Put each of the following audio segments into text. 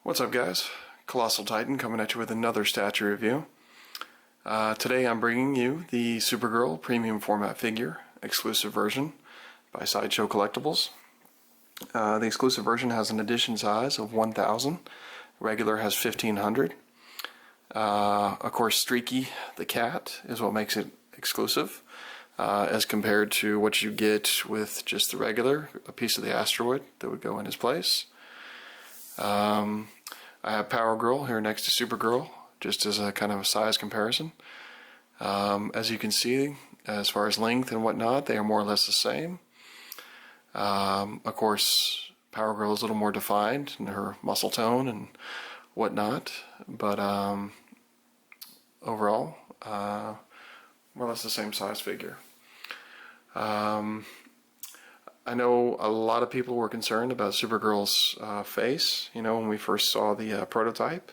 What's up, guys? Colossal Titan coming at you with another statue review. Today I'm bringing you the Supergirl premium format figure, exclusive version by Sideshow Collectibles. The exclusive version has an edition size of 1,000. Regular has 1,500. Of course, Streaky the cat is what makes it exclusive, as compared to what you get with just the regular, a piece of the asteroid that would go in his place. I have Power Girl here next to Supergirl, just as a kind of a size comparison. As you can see, as far as length and whatnot, they are more or less the same. Of course, Power Girl is a little more defined in her muscle tone and whatnot, but overall, more or less the same size figure. I know a lot of people were concerned about Supergirl's face, when we first saw the prototype.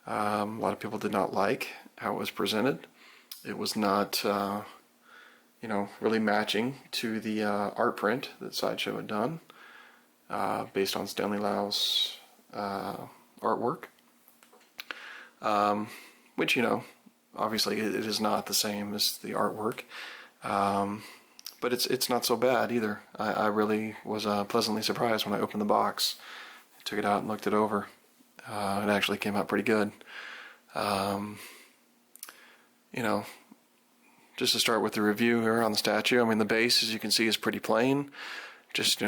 A lot of people did not like how it was presented. It was not, really matching to the art print that Sideshow had done, based on Stanley Lau's artwork. Which, obviously it is not the same as the artwork. But it's not so bad either. I really was pleasantly surprised when I opened the box. I took it out and looked it over. It actually came out pretty good. Just to start with the review here on the statue, the base, as you can see, is pretty plain. Just,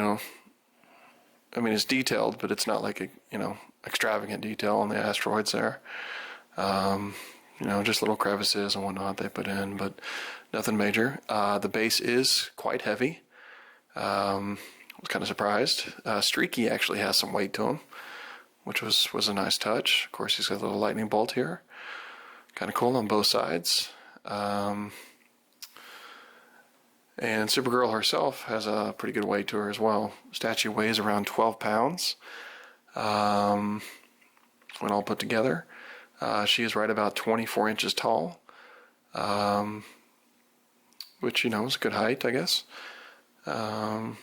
it's detailed, but it's not like a, extravagant detail on the asteroids there. Just little crevices and whatnot they put in, but nothing major. The base is quite heavy. I was kind of surprised. Streaky actually has some weight to him, which was a nice touch. Of course, he's got a little lightning bolt here. Kind of cool on both sides. And Supergirl herself has a pretty good weight to her as well. Statue weighs around 12 pounds when all put together. She is right about 24 inches tall, which, is a good height, I guess. That's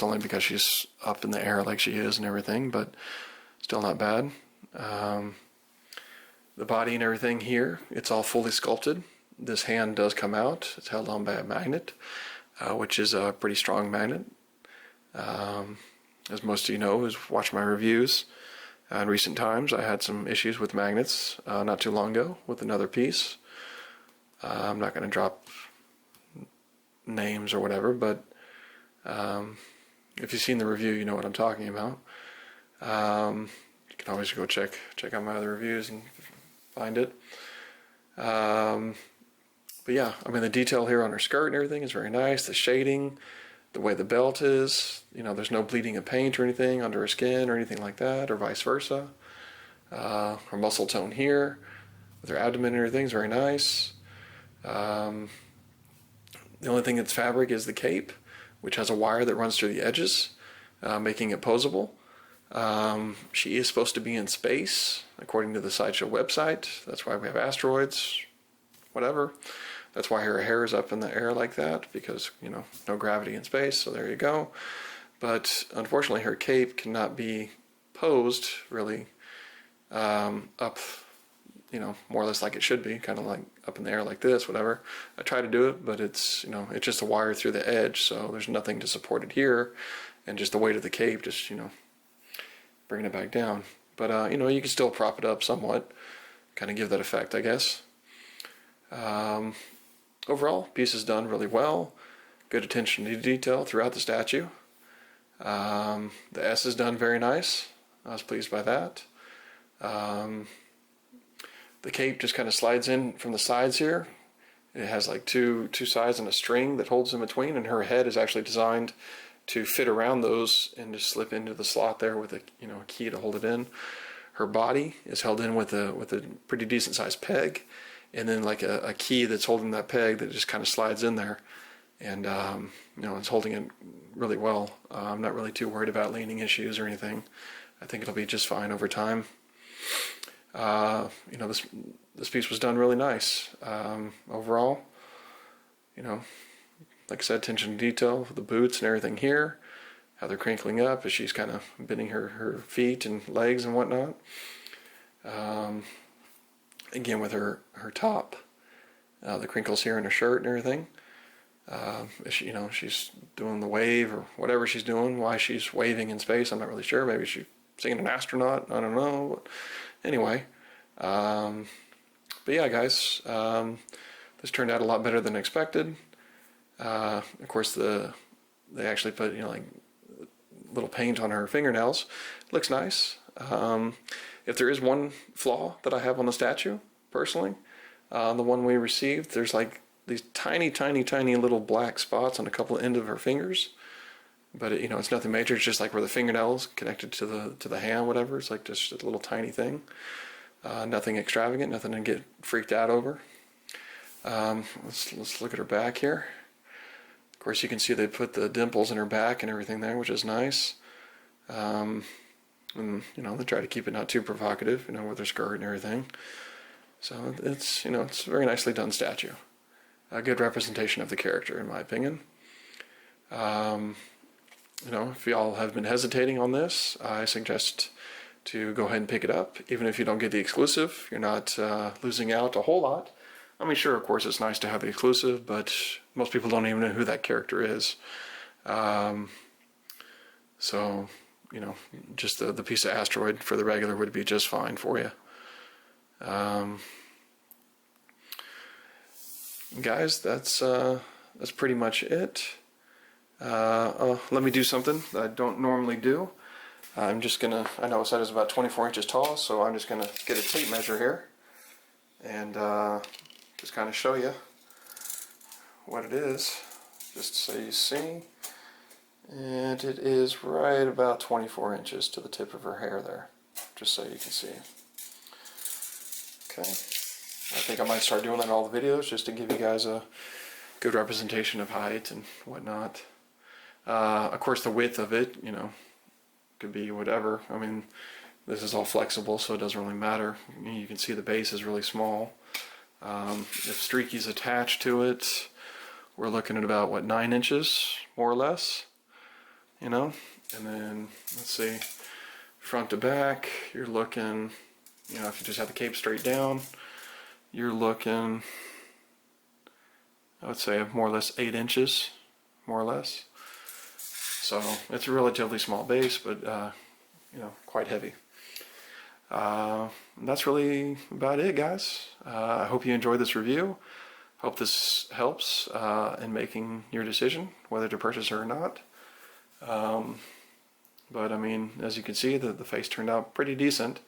only because she's up in the air like she is and everything, but still not bad. The body and everything here, it's all fully sculpted. This hand does come out. It's held on by a magnet, which is a pretty strong magnet. As most of you know, who's watched my reviews, in recent times, I had some issues with magnets not too long ago with another piece. I'm not going to drop names or whatever, but if you've seen the review, you know what I'm talking about. You can always go check out my other reviews and find it. But yeah, the detail here on her skirt and everything is very nice. The shading, the way the belt is, there's no bleeding of paint or anything under her skin or anything like that, or vice versa. Her muscle tone here, with her abdomen and everything is very nice. The only thing that's fabric is the cape, which has a wire that runs through the edges, making it posable. She is supposed to be in space, according to the Sideshow website. That's why we have asteroids, whatever. That's why her hair is up in the air like that, because, no gravity in space, so there you go. But unfortunately, her cape cannot be posed really up, more or less like it should be, kind of like up in the air like this, whatever. I try to do it, but it's, it's just a wire through the edge, so there's nothing to support it here, and just the weight of the cape just, bringing it back down. But, you can still prop it up somewhat, kind of give that effect, I guess. Overall, piece is done really well. Good attention to detail throughout the statue. The S is done very nice. I was pleased by that. The cape just kind of slides in from the sides here. It has like two sides and a string that holds in between, and her head is actually designed to fit around those and just slip into the slot there with a key to hold it in. Her body is held in with a pretty decent sized peg, and then like a key that's holding that peg that just kind of slides in there, and it's holding it really well. I'm not really too worried about leaning issues or anything. I think it'll be just fine over time. This piece was done really nice. Overall, like I said, attention to detail, the boots and everything here. how they're crinkling up as she's kind of bending her feet and legs and whatnot. Again, with her top, the crinkles here in her shirt and everything. She's doing the wave or whatever she's doing. Why she's waving in space, I'm not really sure. Maybe she's seeing an astronaut. I don't know. Anyway, but yeah, guys, this turned out a lot better than expected. Of course, they actually put like little paint on her fingernails. Looks nice. If there is one flaw that I have on the statue, personally, the one we received, there's like these tiny little black spots on a couple of ends of her fingers. But it's nothing major. It's just like where the fingernails connected to the hand, whatever. It's like just a little tiny thing. Nothing extravagant. Nothing to get freaked out over. Let's look at her back here. Of course, you can see they put the dimples in her back and everything there, which is nice. And they try to keep it not too provocative, with her skirt and everything. So it's a very nicely done statue. A good representation of the character, in my opinion. If y'all have been hesitating on this, I suggest to go ahead and pick it up. Even if you don't get the exclusive, you're not losing out a whole lot. I mean, sure, of course, it's nice to have the exclusive, but most people don't even know who that character is. So, just the piece of asteroid for the regular would be just fine for you. Guys, that's pretty much it. Let me do something that I don't normally do. I'm just gonna, I know it said it's about 24 inches tall, so I'm just gonna get a tape measure here and just kind of show you what it is, just so you see. And it is right about 24 inches to the tip of her hair there, just so you can see. Okay, I think I might start doing that in all the videos just to give you guys a good representation of height and whatnot. Of course, the width of it, could be whatever. I mean, this is all flexible, so it doesn't really matter. You can see the base is really small. If Streaky's attached to it, we're looking at about, 9 inches, more or less. And then, let's see, front to back, you're looking, if you just have the cape straight down, you're looking, I would say, more or less 8 inches, more or less. So it's a relatively small base, but quite heavy. That's really about it, guys. I hope you enjoyed this review. Hope this helps in making your decision whether to purchase her or not. But I mean, as you can see, the face turned out pretty decent.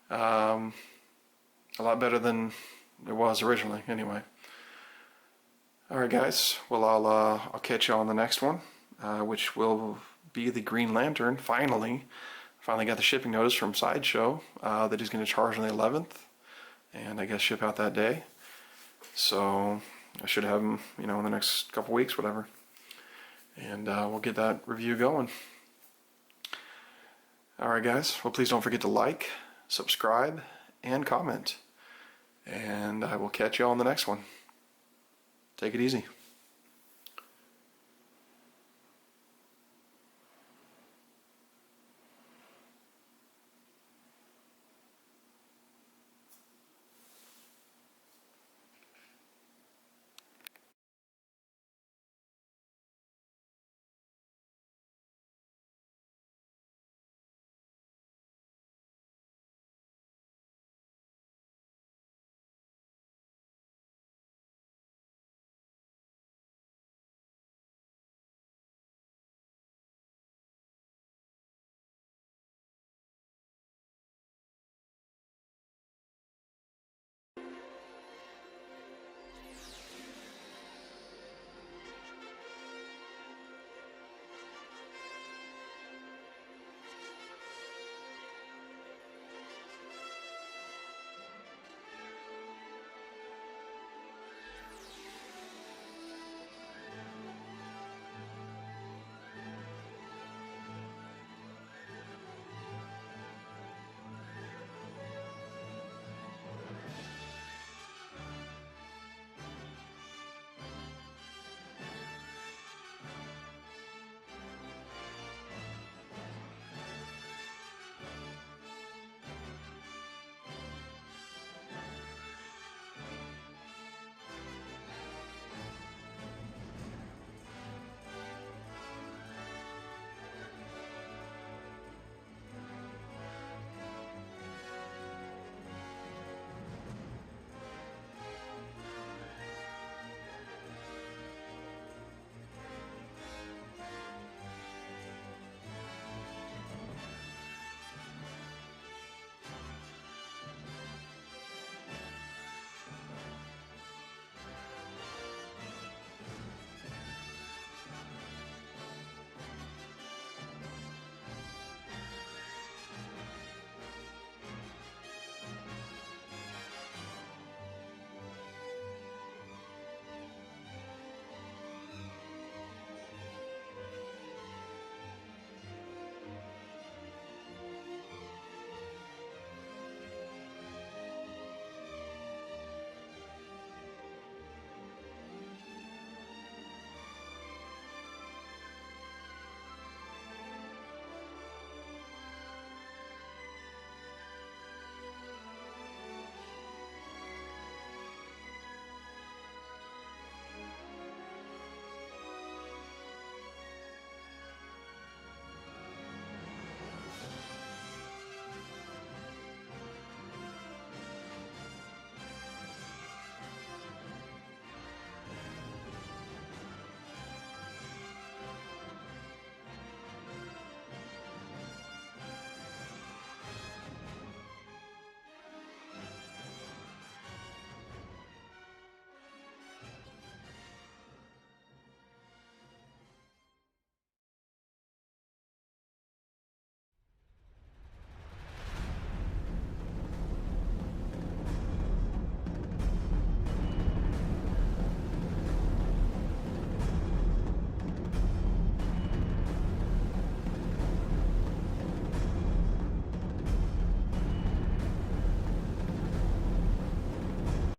A lot better than it was originally, anyway. Alright guys, well I'll catch you on the next one, which will be the Green Lantern. Finally got the shipping notice from Sideshow that he's going to charge on the 11th, and I guess ship out that day. So I should have him, in the next couple weeks, whatever. And we'll get that review going. Alright guys, well please don't forget to like, subscribe, and comment. And I will catch you on the next one. Take it easy.